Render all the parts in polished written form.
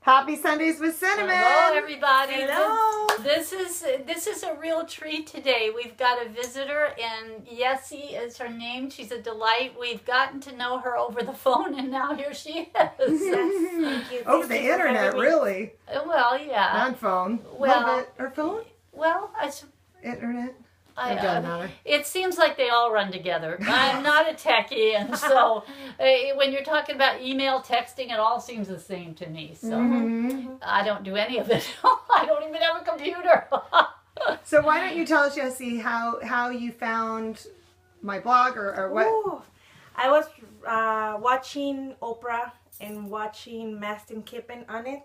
Happy Sundays with Cinnamon. Hello, everybody. Hello. This is a real treat today. We've got a visitor, and Yessie is her name. She's a delight. We've gotten to know her over the phone, and now here she is. Yes, thank you. Over the internet, really. Well, yeah. Not phone. Well, or phone? Well, Internet. It doesn't matter. It seems like they all run together. I'm not a techie, and so when you're talking about email, texting, it all seems the same to me. So I don't do any of it. I don't even have a computer. So why don't you tell us, Jessie, how you found my blog or what? Ooh, I was watching Oprah and watching Mastin Kippen on it,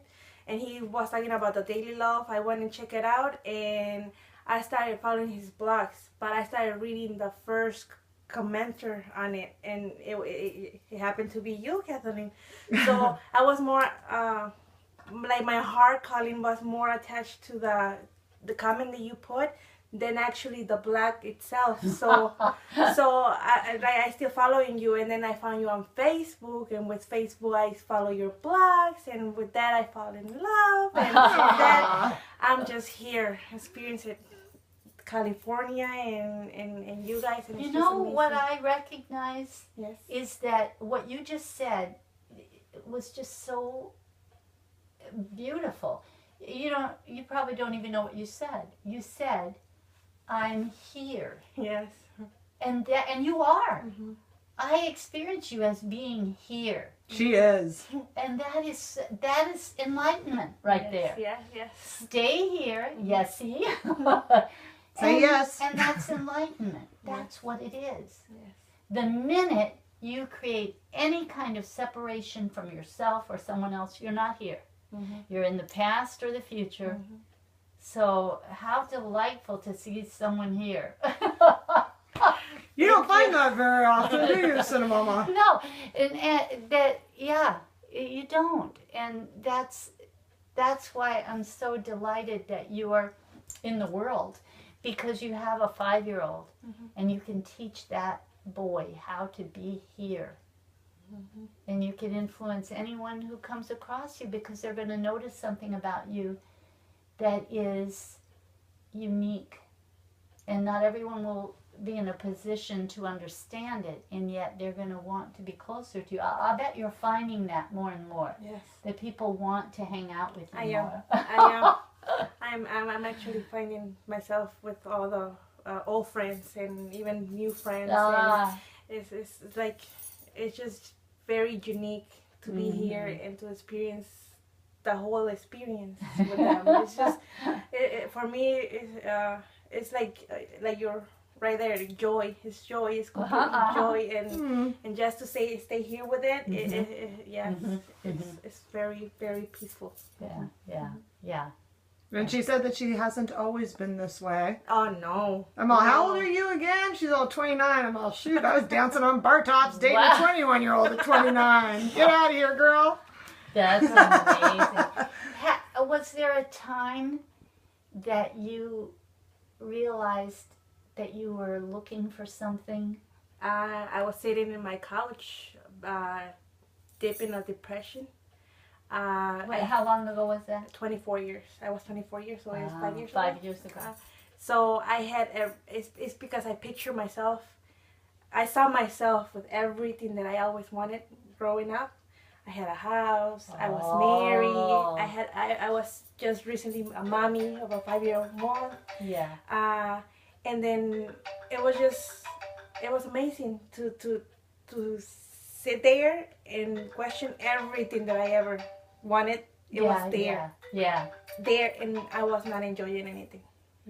and he was talking about the daily love. I went and checked it out, and I started following his blogs, but I started reading the first commenter on it, and it happened to be you, Kathleen. So I was more, like my heart calling was more attached to the comment that you put than actually the blog itself. So I still following you, and then I found you on Facebook, and with Facebook I follow your blogs, and with that I fall in love, and with that I'm just here, experiencing California and you guys. And you know what I recognize? Yes. Is that what you just said was just so beautiful. You probably don't even know what you said. You said, "I'm here." Yes. And you are. Mm-hmm. I experience you as being here. She is. And that is enlightenment right there. Yes, yes. Stay here, Yessie. Say yes. And that's enlightenment. That's what it is. Yes. The minute you create any kind of separation from yourself or someone else, you're not here. Mm-hmm. You're in the past or the future. Mm-hmm. So how delightful to see someone here. You don't find that very often, do you, Cinnamama? No, and that, yeah, you don't. And that's why I'm so delighted that you are in the world, because you have a 5-year-old, and you can teach that boy how to be here. And you can influence anyone who comes across you, because they're going to notice something about you that is unique. And not everyone will be in a position to understand it, and yet they're going to want to be closer to you. I bet you're finding that more and more. Yes. That people want to hang out with you more. I am. I'm actually finding myself with all the old friends and even new friends. And it's like, it's just very unique to be here and to experience the whole experience with them. It's just, for me, it's like you're right there. Joy. It's joy. It's complete joy, and just to stay here with it. It's very, very peaceful. Yeah. And she said that she hasn't always been this way. Oh, no. I'm all, how old are you again? She's all 29. I'm all, shoot, I was dancing on bar tops dating a 21-year-old at 29. Get out of here, girl. That's amazing. Was there a time that you realized that you were looking for something? I was sitting in my couch, deep in a depression. How long ago was that? 24 years. I was 24 years old. It was 5 years ago. 5 years ago. So I had, it's because I picture myself, I saw myself with everything that I always wanted growing up. I had a house, I was married, I was just recently a mommy of a 5-year-old boy. Yeah. And then it was amazing to sit there and question everything that I ever wanted. It was there. Yeah. There, and I was not enjoying anything.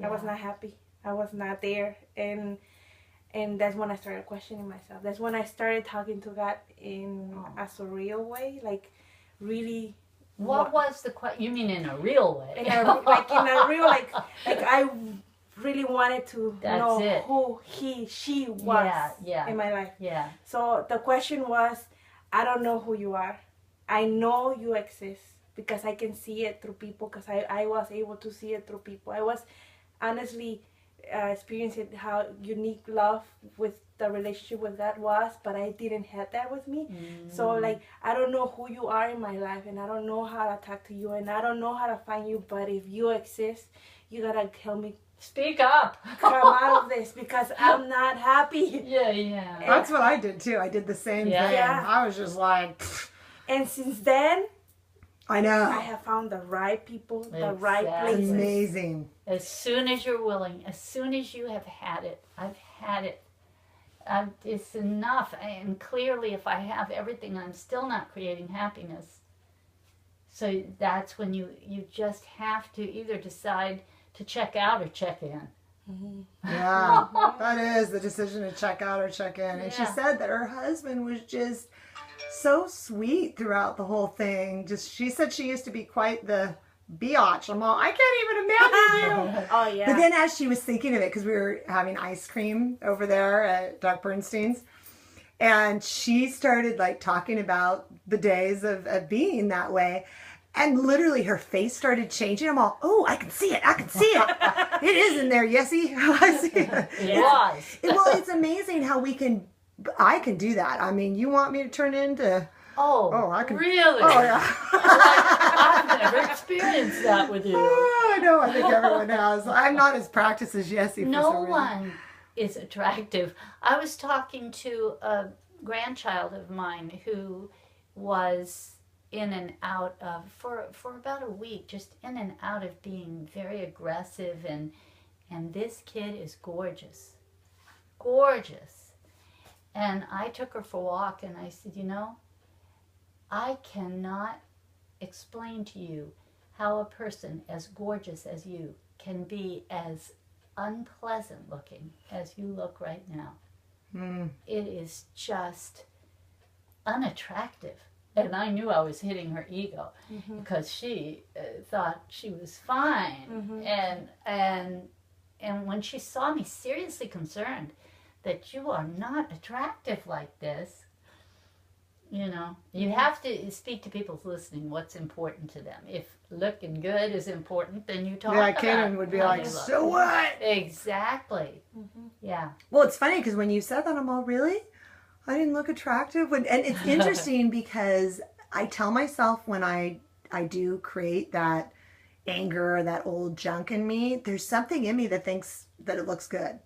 I was not happy. I was not there. And that's when I started questioning myself. That's when I started talking to God in a surreal way, like really. What was the question? You mean in a real way? In a real, like I really wanted to know who she was in my life. Yeah. So the question was, I don't know who you are. I know you exist because I can see it through people, because I was able to see it through people. I was honestly experienced how unique love with the relationship with God was, but I didn't have that with me. So like, I don't know who you are in my life, and I don't know how to talk to you, and I don't know how to find you, but if you exist, you gotta help me Speak up. come out of this, because I'm not happy. Yeah. That's what I did too. I did the same Yeah. thing. Yeah. I was just like, pfft. And since then, I know. I have found the right people, the right Exactly. It's places. amazing. As soon as you're willing, as soon as you have had it, I've had it. It's enough. And clearly, if I have everything, I'm still not creating happiness. So that's when you just have to either decide to check out or check in. Yeah, that is the decision to check out or check in. And she Yeah. said that her husband was just so sweet throughout the whole thing. She said she used to be quite the biatch. I'm all, I can't even imagine you. Oh yeah. But then as she was thinking of it, because we were having ice cream over there at Doc Bernstein's, and she started like talking about the days of being that way. And literally her face started changing. I'm all, oh, I can see it. I can see it. It is in there, Yessie. I see it. It was. Well, it's amazing how I can do that. I mean, you want me to turn into, Oh, I can. really? Oh, yeah. I've never experienced that with you. Oh, I know. I think everyone has. I'm not as practiced as Yessie for No some reason. one is attractive. I was talking to a grandchild of mine who was in and out of, for about a week, just in and out of being very aggressive, and this kid is gorgeous. Gorgeous. And I took her for a walk and I said, you know, I cannot explain to you how a person as gorgeous as you can be as unpleasant looking as you look right now. It is just unattractive. And I knew I was hitting her ego because she thought she was fine. And when she saw me seriously concerned that you are not attractive like this, you know, you have to speak to people listening what's important to them. If looking good is important, then you talk about Kaden would be how like, you look. so what? Exactly. Yeah. Well, it's funny because when you said that, I'm all, really? I didn't look attractive? And it's interesting because I tell myself when I do create that anger or that old junk in me, there's something in me that thinks that it looks good.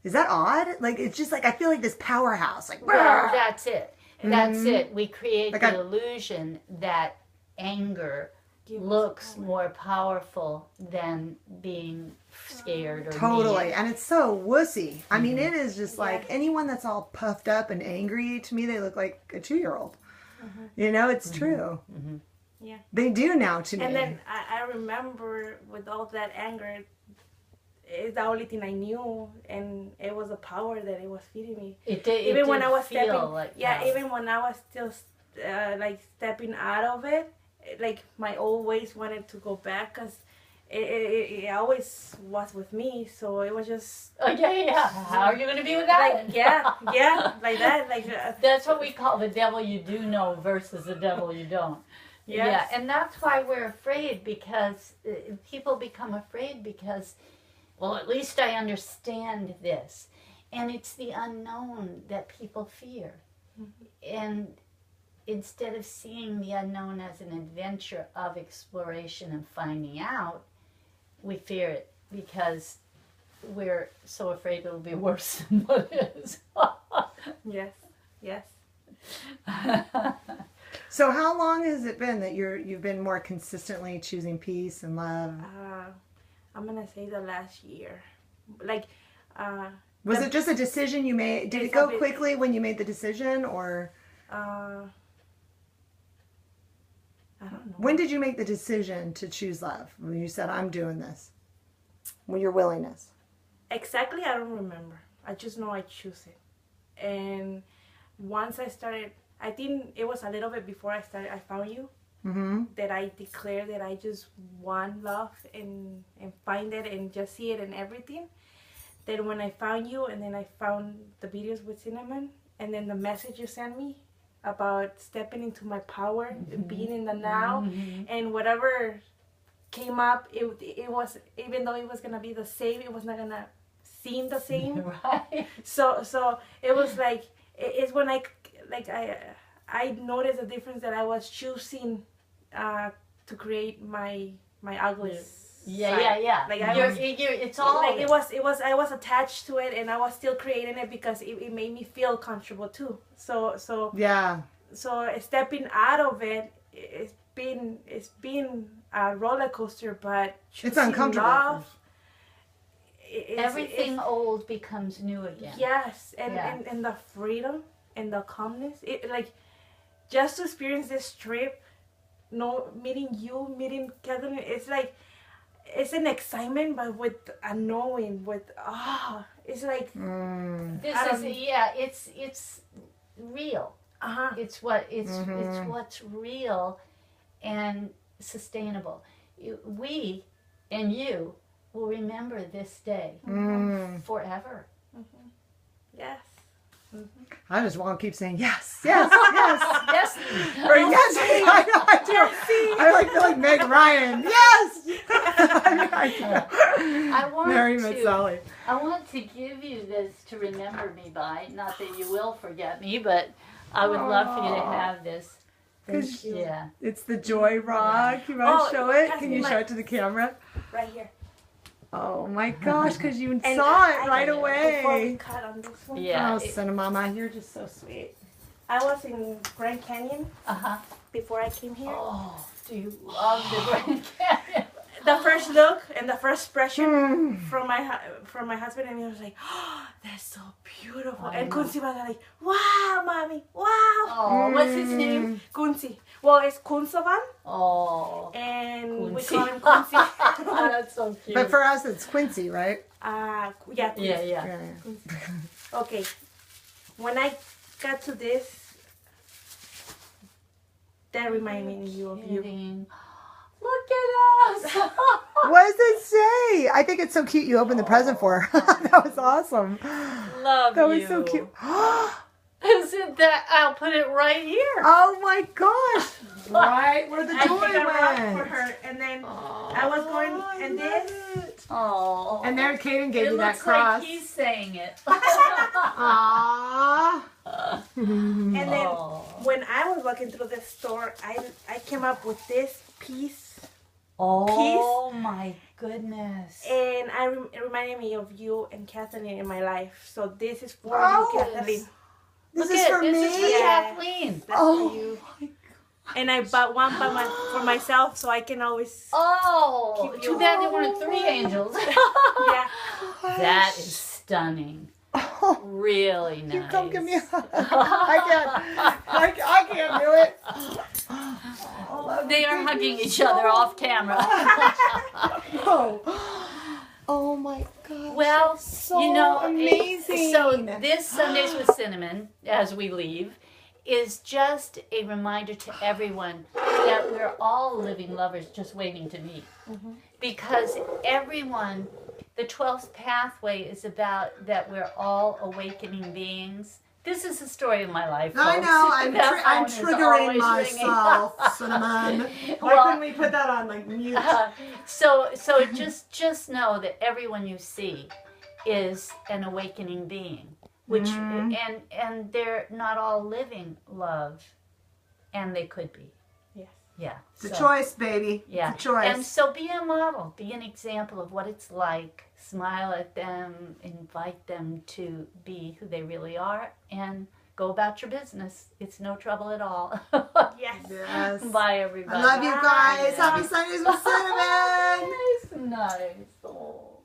Is that odd? Like, it's just like, I feel like this powerhouse. Like, Well, that's it. That's it. We create Like the illusion that anger looks more powerful than being scared or totally. mean. And it's so wussy. I mean, it is just like anyone that's all puffed up and angry, to me, they look like a 2-year-old. You know, it's true. Yeah. They do now to me. And then I remember with all that anger, it's the only thing I knew, and it was the power that it was feeding me. Even when I was feel stepping, like yeah, even when I was still like stepping out of it, like my old ways wanted to go back because it always was with me. So it was just Oh yeah. How are you going to be without like it? like that, like That's what we call the devil you do know versus the devil you don't. Yes. Yeah, and that's why we're afraid, because people become afraid because, well, at least I understand this. And it's the unknown that people fear. And instead of seeing the unknown as an adventure of exploration and finding out, we fear it because we're so afraid it'll be worse than what it is. yes. So how long has it been that you've been more consistently choosing peace and love? I'm gonna say the last year, like. Was it just a decision you made? Did it go quickly when you made the decision, or? I don't know. When did you make the decision to choose love? When you said, I'm doing this? When your willingness? Exactly, I don't remember. I just know I choose it. And once I started, I think it was a little bit before I found you, that I declared that I just want love and find it and just see it in everything. Then when I found you, and then I found the videos with Cinnamon, and then the message you sent me about stepping into my power, being in the now, and whatever came up, it was, even though it was gonna be the same, it was not gonna seem the same. Right. So it was like it's when I noticed the difference that I was choosing to create my ugly. Yeah. Like It's all like it was I was attached to it, and I was still creating it because it made me feel comfortable too. So Yeah. so stepping out of it, it's been a roller coaster, but It's uncomfortable. love, everything old becomes new again. Yes, Yeah. and the freedom and the calmness, it like just to experience this trip, meeting Kathleen, it's like it's an excitement, but with a knowing, with it's like This is it's real. It's what's real and sustainable. We and you will remember this day forever. yes. I just want to keep saying yes, yes, yes. Yes. Or yes, I do. I feel like Meg Ryan. Yes. I want Mary Met Sally. I want to give you this to remember me by. Not that you will forget me, but I would love for you to have this. Thank you. Yeah. It's the Joy Rock. You want to show it? Can you my- show it to the camera? Right here. Oh my gosh, because you And saw it right before we away. cut on this one, Yeah. Oh, Cinnamama, you're just so sweet. I was in Grand Canyon Uh-huh. before I came here. Oh, do you love the Grand Canyon? The first look and the first expression from my husband and me was like, oh, that's so beautiful. And Kunzi was like, wow, mommy, wow. Oh, what's his name? Kunzi. Well, it's Kunsovan, Oh. and we Kunzi. call him Kunzi. Oh, that's so cute. But for us, it's Quincy, right? Yeah, Kunzi. yeah. Okay. When I got to this, that reminded me of you. Kidding. Look at us. What does it say? I think it's so cute you opened the present for her. That was awesome. Love That you. was so cute. Isn't that? I'll put it right here. Oh my gosh. Right where the I joy picked a rock for went. her, and then I was going, and this. Oh. And there Kaden gave it you that looks cross. like he's saying it. Aww. And then Oh. when I was walking through the store, I came up with this piece, Oh my goodness. and it reminded me of you and Kathleen in my life. So this is for Oh. you, Kathleen. This Look is at for this me? is for Kathleen. That's Oh. for you. And I bought one for myself, so I can always. Oh, Keep too you- bad there weren't 3 angels. Yeah. That is stunning. Oh, Really nice. you come give me a hug. I can't do it. They are hugging each other off camera. Oh my God. Well, so you know, amazing. So this Sundays with Cinnamon, as we leave, is just a reminder to everyone that we're all living lovers just waiting to meet. Because everyone, the 12th pathway is about that we're all awakening beings. This is the story of my life. I folks. know. I'm That phone is triggering always myself, Cinnamon. Why Well- couldn't we put that on like mute? So just know that everyone you see is an awakening being, which and they're not all living love, and they could be. Yes. Yeah. It's a so- choice, baby. Yeah. It's a choice. And so be a model, be an example of what it's like. Smile at them, invite them to be who they really are, and go about your business. It's no trouble at all. Yes. Yes. Bye, everybody. I love you guys. Yeah. Happy Sundays with Cinnamon. Nice, nice. Oh.